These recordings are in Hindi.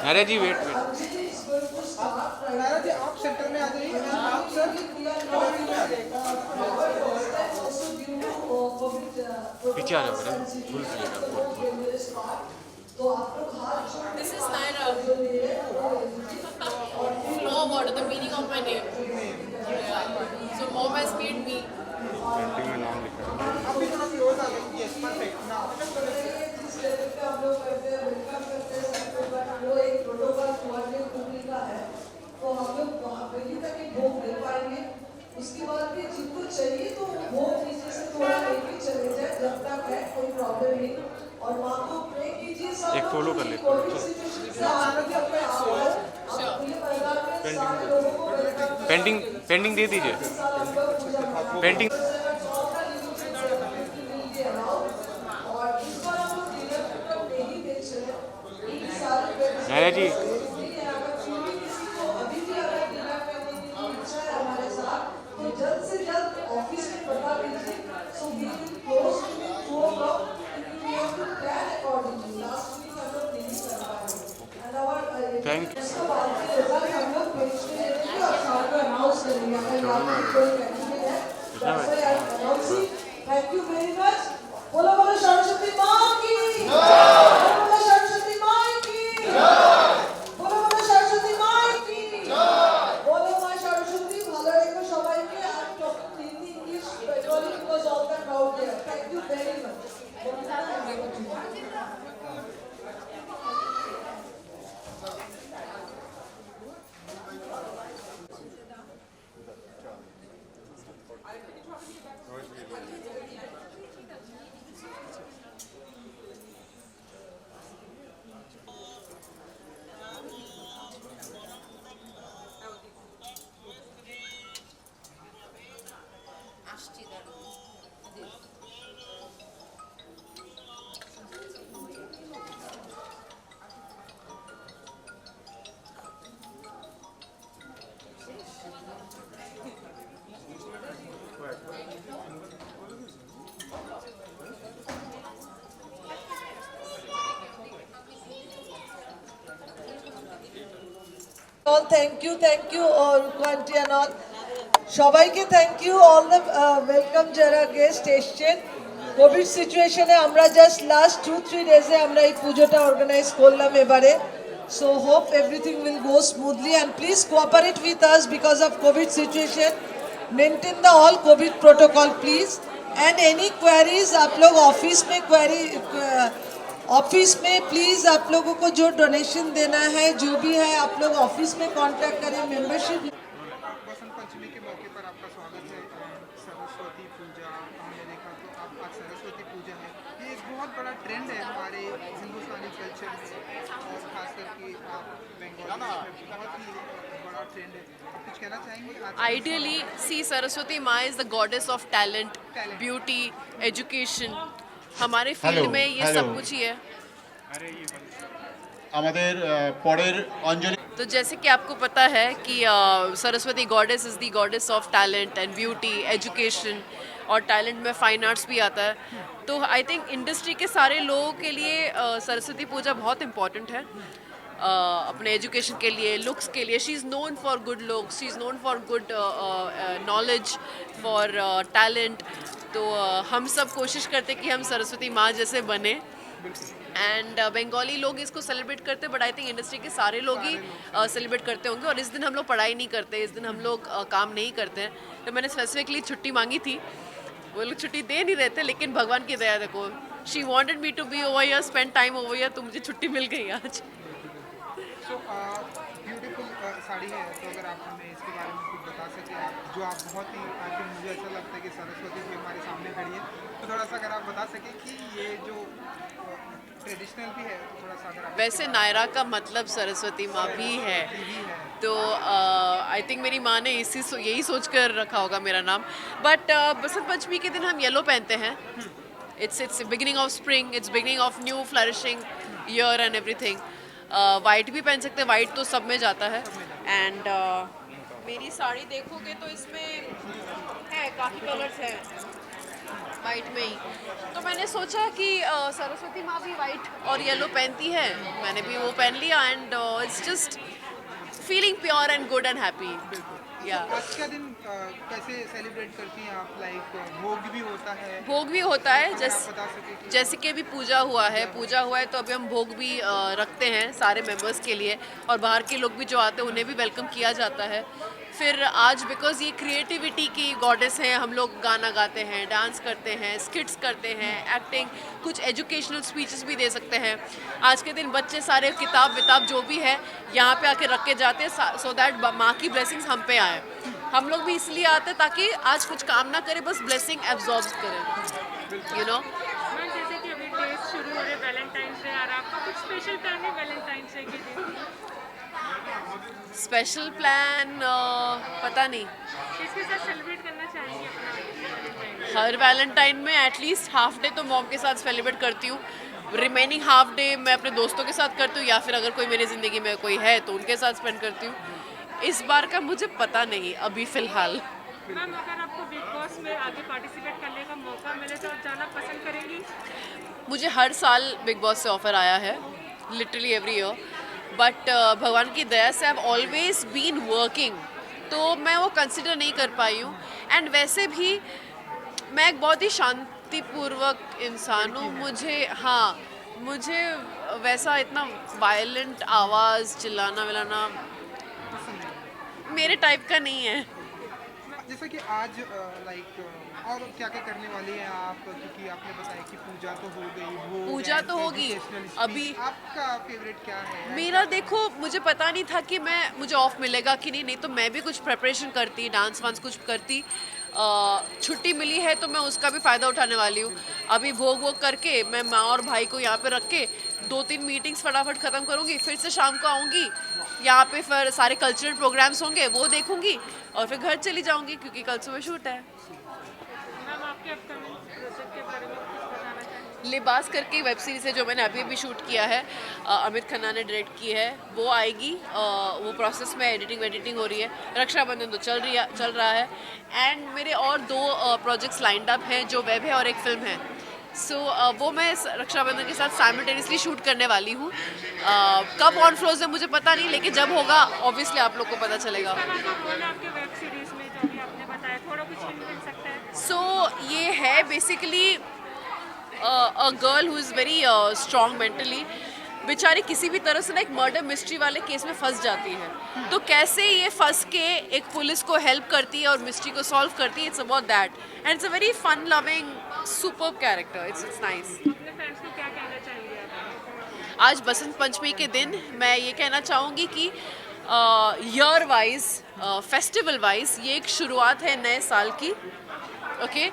नायरा जी वेट वेट। नायरा जी आप सेंटर में आ जाइए। आप सर कॉलेज में आ जाइए। पीछे आ जाओ मेरे, फुल चलेगा full full. This is Naira. Flow water, the meaning of my name. Yeah. So mom has made me. Painting में नाम लिखा है। आप भी थोड़ा क्लोज आ जाइए। Yes perfect now. तो हम लोग वहाँ वहीं तक ही भोग दे पाएंगे। उसके बाद भी जिनको चाहिए तो भोग नीचे से थोड़ा लेके चले जाए, जब तक है कोई प्रॉब्लम नहीं। और माँ को प्रे कीजिए सब एक लोग फॉलो कर कि ले कोविड चलो। सिचुएशन से आगे अपने आप हो। अब पूरे परिवार में सारे लोगों को वेलकम किया। पेंटिंग पेंटिंग दे दीजिए। इस साल हम लोग पूजा मनाएंगे। पेंटिंग और इस बार हम लोग डिनर पर नहीं बेच रहे। इन सारे नायरा जी जल्द से जल्द ऑफिस में बता दीजिए। So we will close to 2 o'clock क्योंकि we have to plan accordingly. Last week हम लोग नहीं कर पाए एंड आवर थैंक इसके बाद के रिजल्ट हम लोग भेजते रहेंगे और शाम को अनाउंस करेंगे। अगर आपकी कोई पेंडिंग है that's why I am announcing. Thank you very much. बोलो बोलो सरस्वती माँ की जय। बोलो सरस्वती माँ की जय। बोलो बोलो सरस्वती माँ की जय। बोलो माँ सरस्वती ভালো রেখো সবাইকে। আর Hindi English Bengali because all the crowd there. Thank you very much. All thank you Rukwanti and all সবাইকে thank you all the welcome যারা গেস্ট এসছেন। কোভিড সিচুয়েশনে আমরা জাস্ট লাস্ট 2-3 ডেজে আমরা এই পুজোটা অর্গানাইজ করলাম এবারে। So hope everything will go smoothly and please cooperate with us because of covid situation. Maintain the all covid protocol please and any queries आप लोग ऑफिस में प्लीज़ आप लोगों को जो डोनेशन देना है जो भी है आप लोग ऑफिस में कांटेक्ट करें। मेंबरशिप बसंत पंचमी के मौके पर आपका स्वागत है। सरस्वती पूजा हमने देखा तो आप आज सरस्वती पूजा है, ये एक बहुत बड़ा ट्रेंड है हमारे हिंदुस्तानी कल्चर में और खास करके आप बंगाल में बहुत ही बड़ा ट्रेंड है। आप कुछ कहना चाहेंगे? Ideally, see, Saraswati Ma is the goddess of talent, beauty, education. हमारे फील्ड में ये सब कुछ ही है। আমাদের পরের অঞ্জলি तो जैसे कि आपको पता है कि Saraswati goddess is the goddess of talent and beauty, education, और टैलेंट में फाइन आर्ट्स भी आता है। तो आई थिंक इंडस्ट्री के सारे लोगों के लिए सरस्वती पूजा बहुत इम्पॉर्टेंट है। अपने एजुकेशन के लिए, लुक्स के लिए। She is known for good looks, she is known for good knowledge, for talent. तो हम सब कोशिश करते कि हम सरस्वती माँ जैसे बने। एंड बंगाली लोग इसको सेलिब्रेट करते, बट आई थिंक इंडस्ट्री के सारे लोग ही सेलिब्रेट करते होंगे। और इस दिन हम लोग पढ़ाई नहीं करते, इस दिन हम लोग काम नहीं करते हैं। तो मैंने स्पेसिफिकली छुट्टी मांगी थी, वो लोग छुट्टी दे नहीं रहे थे, लेकिन भगवान की दया देखो, she wanted me to be over here, spend time over here, तो मुझे छुट्टी मिल गई आज। सो ब्यूटीफुल साड़ी है, तो अगर आप हमें इसके बारे में कुछ बता सकें, जो आप बहुत ही आज मुझे ऐसा लगता है कि सरस्वती जी हमारे सामने खड़ी है, तो थोड़ा सा अगर आप बता सकें कि ये जो ट्रेडिशनल भी है, तो थोड़ा सा अगर आप वैसे नायरा का मतलब सरस्वती माँ भी है, तो आई थिंक मेरी माँ ने यही सोच कर रखा होगा मेरा नाम। बट बसंत पंचमी के दिन हम येलो पहनते हैं। It's beginning of spring, it's beginning of new flourishing year and everything. White भी पहन सकते हैं, वाइट तो सब में जाता है। एंड मेरी साड़ी देखोगे तो इसमें है काफ़ी कलर्स हैं। वाइट में ही। तो मैंने सोचा कि सरस्वती माँ भी वाइट और येलो पहनती है, मैंने भी वो पहन लिया and it's just feeling pure and good and happy. या आज का दिन कैसे सेलिब्रेट करती हैं आप? लाइक भोग भी होता है, भोग भी होता है, अगर आप बता सके कि जैसे कि अभी पूजा हुआ है तो अभी हम भोग भी रखते हैं सारे मेंबर्स के लिए, और बाहर के लोग भी जो आते हैं उन्हें भी वेलकम किया जाता है। फिर आज बिकॉज ये क्रिएटिविटी की गॉडेस हैं, हम लोग गाना गाते हैं, डांस करते हैं, स्किट्स करते हैं, एक्टिंग, कुछ एजुकेशनल स्पीचेस भी दे सकते हैं। आज के दिन बच्चे सारे किताब विताब जो भी है यहाँ पे आके रख के जाते हैं सो दैट माँ की ब्लेसिंग्स हम पे आए। हम लोग भी इसलिए आते हैं ताकि आज कुछ काम ना करें, बस ब्लेसिंग एब्जॉर्ब करें, यू नो। मैम जैसे कि अभी डेज शुरू हो रहे, वैलेंटाइंस डे आ रहा है, आपका कुछ स्पेशल प्लान है वैलेंटाइंस डे के दिन? स्पेशल प्लान पता नहीं। किसके साथ सेलिब्रेट करना चाहेंगे अपना वैलेंटाइन? हर वैलेंटाइन में एटलीस्ट हाफ डे तो मॉम के साथ सेलिब्रेट करती हूँ, रिमेनिंग हाफ डे मैं अपने दोस्तों के साथ करती हूँ, या फिर अगर कोई मेरी ज़िंदगी में कोई है तो उनके साथ स्पेंड करती हूँ। इस बार का मुझे पता नहीं अभी फ़िलहाल। मैम अगर आपको बिग बॉस में आगे पार्टिसिपेट करने का मौका मिले तो आप जाना पसंद करेंगी? मुझे हर साल बिग बॉस से ऑफ़र आया है, लिटरली एवरी ईयर, बट भगवान की दया से I have always been working, तो मैं वो कंसिडर नहीं कर पाई हूँ। एंड वैसे भी मैं एक बहुत ही शांतिपूर्वक इंसान हूँ, मुझे वैसा इतना वायलेंट आवाज़ चिल्लाना विलाना मेरे टाइप का नहीं है। जैसा कि आज लाइक और क्या क्या करने वाली हैं आप? क्योंकि आपने बताया कि पूजा तो हो गई, भोग पूजा है, तो होगी। educational speech, अभी आपका फेवरेट क्या है? मेरा देखो, मुझे पता नहीं था कि मुझे ऑफ मिलेगा कि नहीं तो मैं भी कुछ प्रिपरेशन करती, डांस वांस कुछ करती। छुट्टी मिली है तो मैं उसका भी फ़ायदा उठाने वाली हूँ। अभी भोग वोग करके मैं माँ और भाई को यहाँ पे रख के 2-3 मीटिंग्स फटाफट ख़त्म करूँगी, फिर से शाम को आऊँगी यहाँ पे, फिर सारे कल्चरल प्रोग्राम्स होंगे वो देखूँगी और फिर घर चली जाऊँगी क्योंकि कल सुबह शूट है। मैम आपके अपकमिंग प्रोजेक्ट के बारे में कुछ बताना चाहेंगे? लिबास करके वेब सीरीज़ है जो मैंने अभी अभी शूट किया है, अमित खन्ना ने डायरेक्ट की है, वो आएगी। वो प्रोसेस में एडिटिंग हो रही है। रक्षाबंधन तो चल रहा है एंड मेरे और 2 प्रोजेक्ट्स लाइंड अप हैं जो वेब है और एक फिल्म है। सो वो मैं रक्षाबंधन के साथ साइमल्टेनियसली शूट करने वाली हूँ। कब ऑन फ्लोर्स है मुझे पता नहीं, लेकिन जब होगा ऑब्वियसली आप लोग को पता चलेगा। मैम आपका रोल है आपके वेब सीरीज में जो भी आपने बताया, थोड़ा कुछ हिंट मिल सकता है? सो ये है basically a girl who is very strong mentally, बेचारी किसी भी तरह से ना एक मर्डर मिस्ट्री वाले केस में फंस जाती है, तो कैसे ये फंस के एक पुलिस को हेल्प करती है और मिस्ट्री को सॉल्व करती है। It's about that and it's a very fun loving superb character. It's nice. अपने फ्रेंड्स को क्या कहना चाहेंगे आप? आज बसंत पंचमी के दिन मैं ये कहना चाहूँगी कि ईयर वाइज, फेस्टिवल वाइज ये एक शुरुआत है नए साल की। ओके,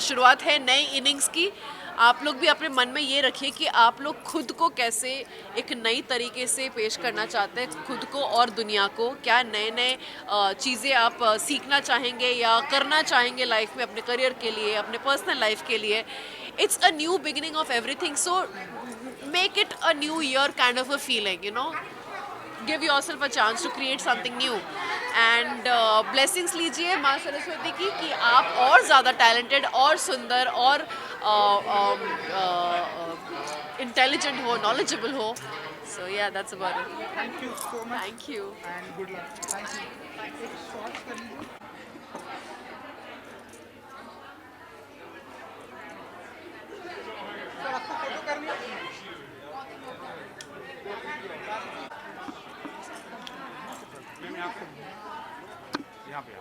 शुरुआत है नई इनिंग्स की। आप लोग भी अपने मन में ये रखिए कि आप लोग खुद को कैसे एक नई तरीके से पेश करना चाहते हैं, खुद को और दुनिया को। क्या नए चीज़ें आप सीखना चाहेंगे या करना चाहेंगे लाइफ में, अपने करियर के लिए, अपने पर्सनल लाइफ के लिए। It's a new beginning of everything, so make it a new year kind of a feeling, you know. Give yourself a chance to create something new and blessings लीजिए माँ सरस्वती की कि आप और ज़्यादा टैलेंटेड और सुंदर और इंटेलिजेंट हो, नॉलेजेबल हो। सो या that's about it. Thank you so much thank you. And good luck. Thank you. एक शॉर्ट कर लीजिए। सर आपको फोटो करनी है? यहाँ पे